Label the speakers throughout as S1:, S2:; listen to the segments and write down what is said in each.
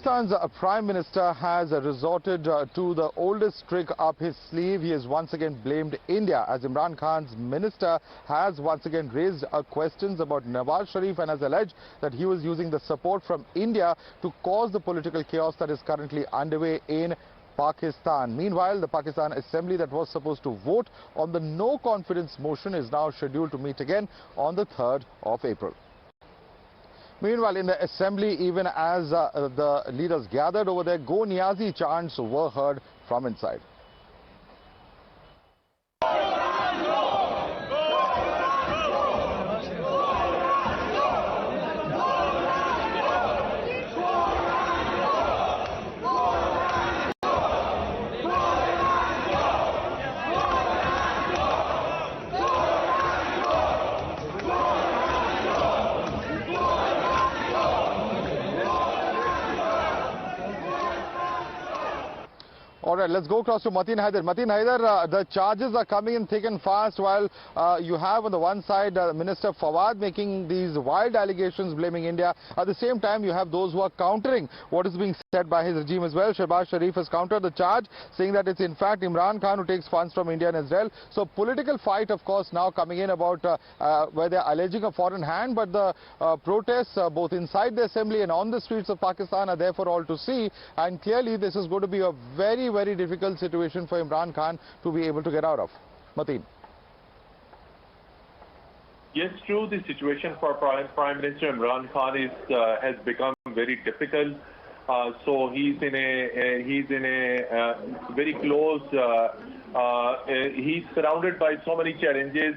S1: Pakistan's Prime Minister has resorted to the oldest trick up his sleeve. He has once again blamed India, as Imran Khan's minister has once again raised questions about Nawaz Sharif and has alleged that he was using the support from India to cause the political chaos that is currently underway in Pakistan. Meanwhile, the Pakistan Assembly that was supposed to vote on the no confidence motion is now scheduled to meet again on the 3rd of April. Meanwhile, in the assembly, even as the leaders gathered over there, Go Niazi chants were heard from inside. All right, let's go across to Mateen Haider. Mateen Haider, the charges are coming in thick and fast while you have on the one side Minister Fawad making these wild allegations blaming India. At the same time, you have those who are countering what is being said by his regime as well. Shehbaz Sharif has countered the charge, saying that it's in fact Imran Khan who takes funds from India and Israel. So political fight, of course, now coming in about where they're alleging a foreign hand, but the protests both inside the assembly and on the streets of Pakistan are there for all to see. And clearly, this is going to be a very difficult situation for Imran Khan to be able to get out of. Mateen.
S2: Yes, true. The situation for Prime Minister Imran Khan is has become very difficult. So he's in a very close. He's surrounded by so many challenges,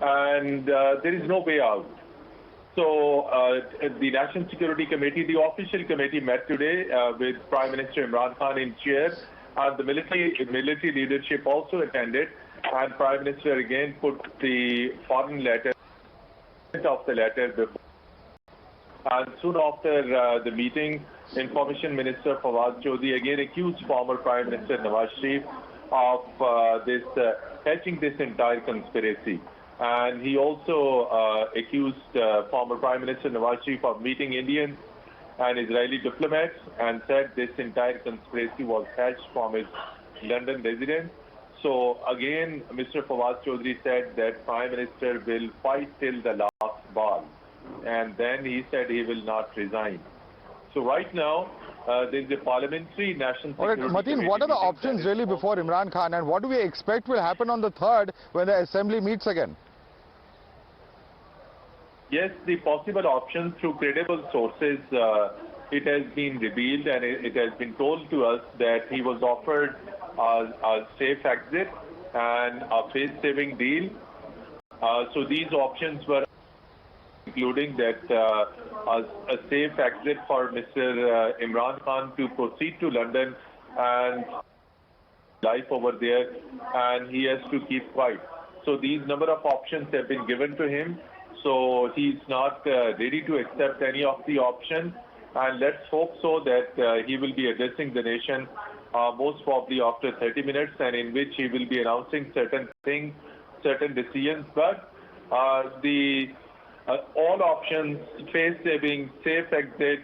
S2: and there is no way out. So the National Security Committee, the official committee, met today with Prime Minister Imran Khan in chair. The military leadership also attended, and Prime Minister again put the foreign letter of the letter before. And soon after the meeting, Information Minister Fawad Chaudhry again accused former Prime Minister Nawaz Sharif of hatching this entire conspiracy. And he also accused former Prime Minister Nawaz Sharif of meeting Indian and Israeli diplomats and said this entire conspiracy was hatched from his London residence. So again, Mr. Fawad Chaudhry said that Prime Minister will fight till the last ball. And then he said he will not resign. So right now, there is a parliamentary national security.
S1: All right, Mateen, what are the options really before Imran Khan, and what do we expect will happen on the 3rd when the assembly meets again?
S2: Yes, the possible options through credible sources, it has been revealed and it has been told to us that he was offered a safe exit and a face-saving deal. So these options were including that a safe exit for Mr. Imran Khan to proceed to London and life over there, and he has to keep quiet. So these number of options have been given to him. So he's not ready to accept any of the options, and let's hope so that he will be addressing the nation most probably after 30 minutes, and in which he will be announcing certain things, certain decisions. But all options, face-saving, safe exit,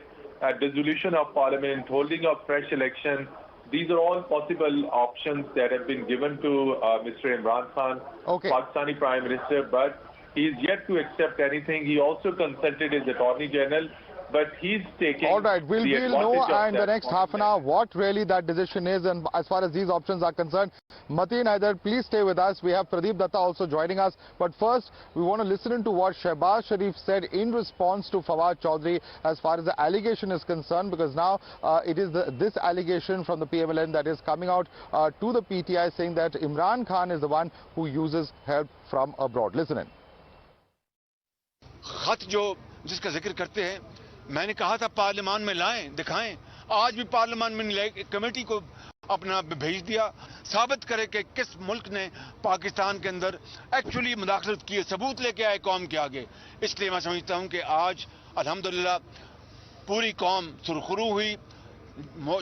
S2: dissolution of parliament, holding of fresh election, these are all possible options that have been given to Mr. Imran Khan, Pakistani Prime Minister, but he is yet to accept anything. He also consulted his Attorney General, but he's taking.
S1: All right, we'll know in the next half an hour what really that decision is, and as far as these options are concerned. Mateen Haider, please stay with us. We have Pradeep Dutta also joining us. But first, we want to listen into what Shehbaz Sharif said in response to Fawad Chaudhry as far as the allegation is concerned, because now it is this allegation from the PMLN that is coming out to the PTI saying that Imran Khan is the one who uses help from abroad. Listen in.
S3: खत जो जिसका जिक्र करते हैं, मैंने कहा था पार्लियामान में लाएं, दिखाएं। आज भी पार्लियामान में कमेटी को अपना भेज दिया, साबित करे कि किस मुल्क ने पाकिस्तान के अंदर एक्चुअली मुदाखलत की है, सबूत लेके आए कौम के आगे। इसलिए मैं समझता हूं कि आज अल्हम्दुलिल्लाह पूरी कौम सुरखरू हुई,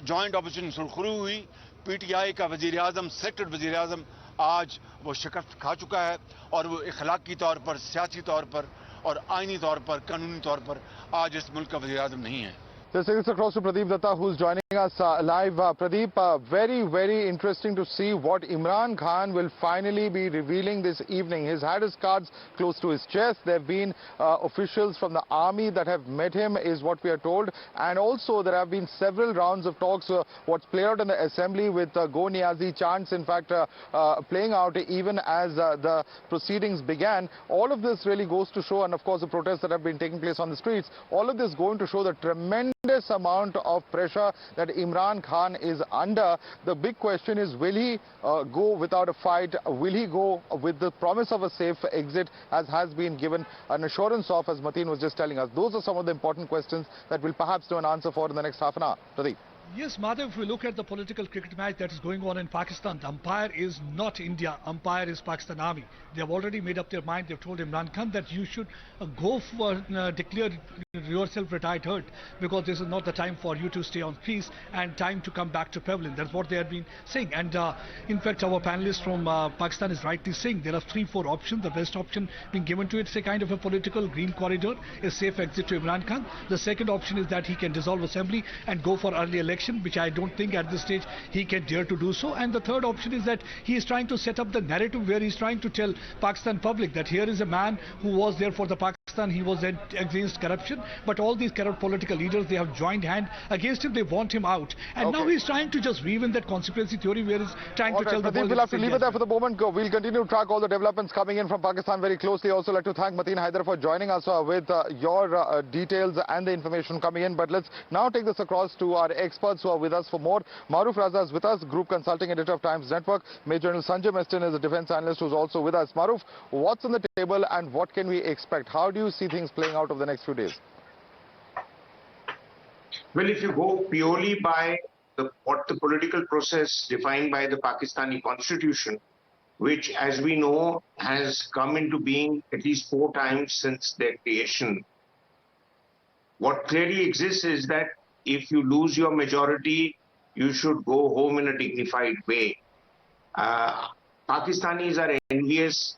S3: जॉइंट ऑपोजिशन सुरखरू हुई। पीटीआई का वजीर आजम, सिलेक्टेड वजीर आजम आज वो शिकस्त खा चुका है, और वो इखलाकी तौर पर, सियासी तौर पर और आईनी तौर पर, कानूनी तौर पर आज इस मुल्क का वज़ीर-ए-आज़म नहीं है।
S1: Let's take this across to Pradeep Dutta, who's joining us live. Pradeep, very, very interesting to see what Imran Khan will finally be revealing this evening. He's had his cards close to his chest. There have been officials from the army that have met him, is what we are told. And also there have been several rounds of talks. What's played out in the assembly with Go Niazi chants, in fact, playing out even as the proceedings began. All of this really goes to show, and of course the protests that have been taking place on the streets, all of this going to show the tremendous amount of pressure that Imran Khan is under. The big question is, will he go without a fight? Will he go with the promise of a safe exit, as has been given an assurance of, as Mateen was just telling us? Those are some of the important questions that we'll perhaps know an answer for in the next half an hour. Pradeep.
S4: Yes, Madhav, if we look at the political cricket match that is going on in Pakistan, the umpire is not India, umpire is Pakistan Army. They have already made up their mind. They've told Imran Khan that you should go for, declare yourself retired hurt, because this is not the time for you to stay on crease and time to come back to pavilion. That's what they have been saying. And in fact, our panelist from Pakistan is rightly saying there are 3-4 options. The best option being given to it is a kind of a political green corridor, a safe exit to Imran Khan. The second option is that he can dissolve assembly and go for early election, which I don't think at this stage he can dare to do so. And the third option is that he is trying to set up the narrative where he's trying to tell Pakistan public that here is a man who was there for the Pakistan, he was against corruption, but all these corrupt political leaders, they have joined hand against him, they want him out. And now he's trying to just weave in that conspiracy theory where he's trying to tell the
S1: We'll have to leave it there for the moment. We'll continue to track all the developments coming in from Pakistan very closely. Also like to thank Mateen Haider for joining us with your details and the information coming in. But let's now take this across to our experts who are with us for more. Maroof Raza is with us, Group Consulting Editor of Times Network. Major General Sanjay Meston is a defense analyst who's also with us. Maroof, what's on the table and what can we expect? How do you see things playing out over the next few days?
S5: Well, if you go purely by what the political process defined by the Pakistani constitution, which, as we know, has come into being at least 4 times since their creation, what clearly exists is that if you lose your majority, you should go home in a dignified way. Pakistanis are envious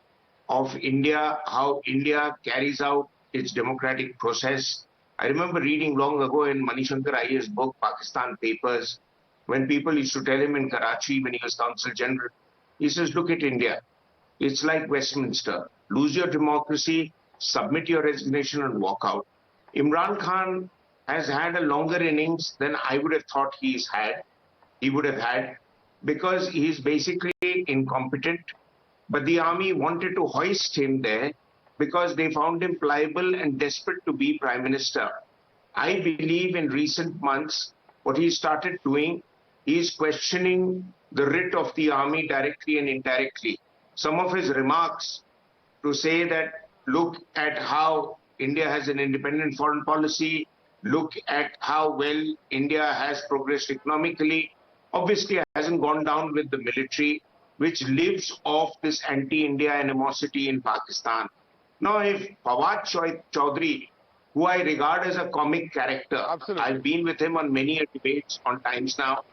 S5: of India, how India carries out its democratic process. I remember reading long ago in Manishankar Iyer's book, Pakistan Papers, when people used to tell him in Karachi when he was Consul General, he says, look at India. It's like Westminster. Lose your democracy, submit your resignation and walk out. Imran Khan has had a longer innings than I would have thought he would have had, because he is basically incompetent. But the army wanted to hoist him there because they found him pliable and desperate to be Prime Minister. I believe in recent months, what he started doing, he is questioning the writ of the army directly and indirectly. Some of his remarks to say that, look at how India has an independent foreign policy, look at how well India has progressed economically, obviously hasn't gone down with the military, which lives off this anti-India animosity in Pakistan. Now, if Fawad Chaudhry, who I regard as a comic character, I've been with him on many debates on Times Now,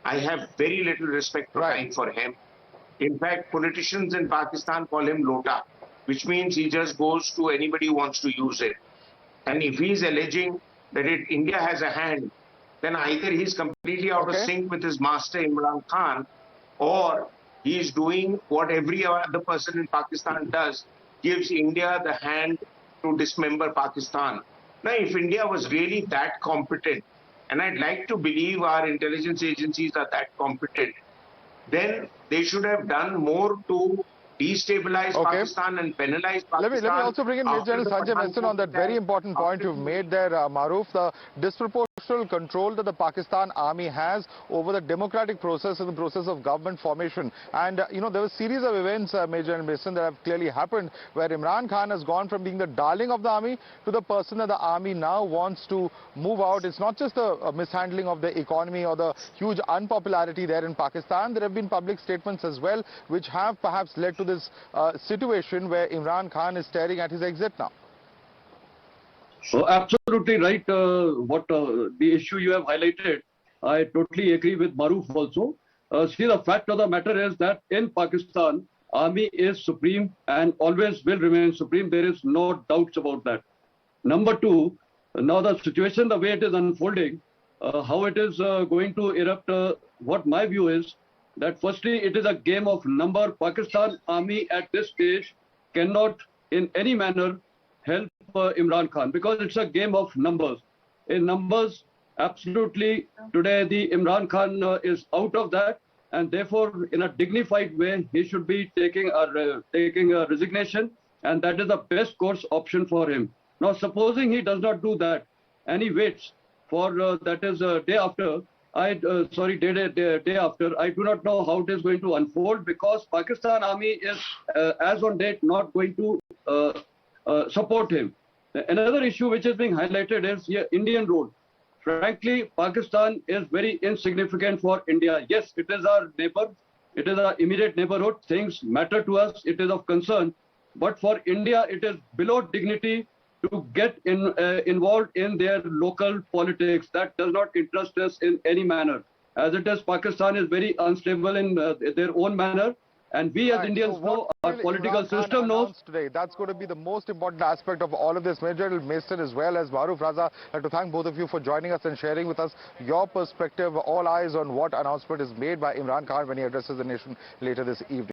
S5: I have very little respect for him. In fact, politicians in Pakistan call him Lota, which means he just goes to anybody who wants to use it. And if he's alleging that India has a hand, then either he's completely out of sync with his master Imran Khan, or he's doing what every other person in Pakistan does, gives India the hand to dismember Pakistan. Now, if India was really that competent, and I'd like to believe our intelligence agencies are that competent, then they should have done more to destabilize Pakistan and penalize Pakistan.
S1: Let me also bring in Major General Sanjay Meston on that very important point you've made there, Maroof. The disproportional control that the Pakistan army has over the democratic process and the process of government formation. And, there were a series of events, Major General Meston, that have clearly happened where Imran Khan has gone from being the darling of the army to the person that the army now wants to move out. It's not just a mishandling of the economy or the huge unpopularity there in Pakistan. There have been public statements as well, which have perhaps led to this situation where Imran Khan is staring at his exit now.
S6: So absolutely right. The issue you have highlighted, I totally agree with Maroof also. See, the fact of the matter is that in Pakistan, army is supreme and always will remain supreme. There is no doubts about that. Number 2, Now the situation, the way it is unfolding, how it is going to erupt, what my view is, that firstly it is a game of number. Pakistan army at this stage cannot in any manner help Imran Khan, because it's a game of numbers. In numbers, absolutely today the Imran Khan is out of that, and therefore in a dignified way he should be taking a resignation, and that is the best course option for him. Now supposing he does not do that and he waits for that is day after, day after, I do not know how it is going to unfold, because Pakistan army is as on date not going to support him. Another issue which is being highlighted is Indian role. Frankly, Pakistan is very insignificant for India. Yes, it is our neighbor, it is our immediate neighborhood, things matter to us, it is of concern, but for India it is below dignity to get involved in their local politics. That does not interest us in any manner. As it is, Pakistan is very unstable in their own manner, and we as Indians know, our political system knows.
S1: Today, that's going to be the most important aspect of all of this. Major Minister as well as Maroof Raza, I'd like to thank both of you for joining us and sharing with us your perspective. All eyes on what announcement is made by Imran Khan when he addresses the nation later this evening.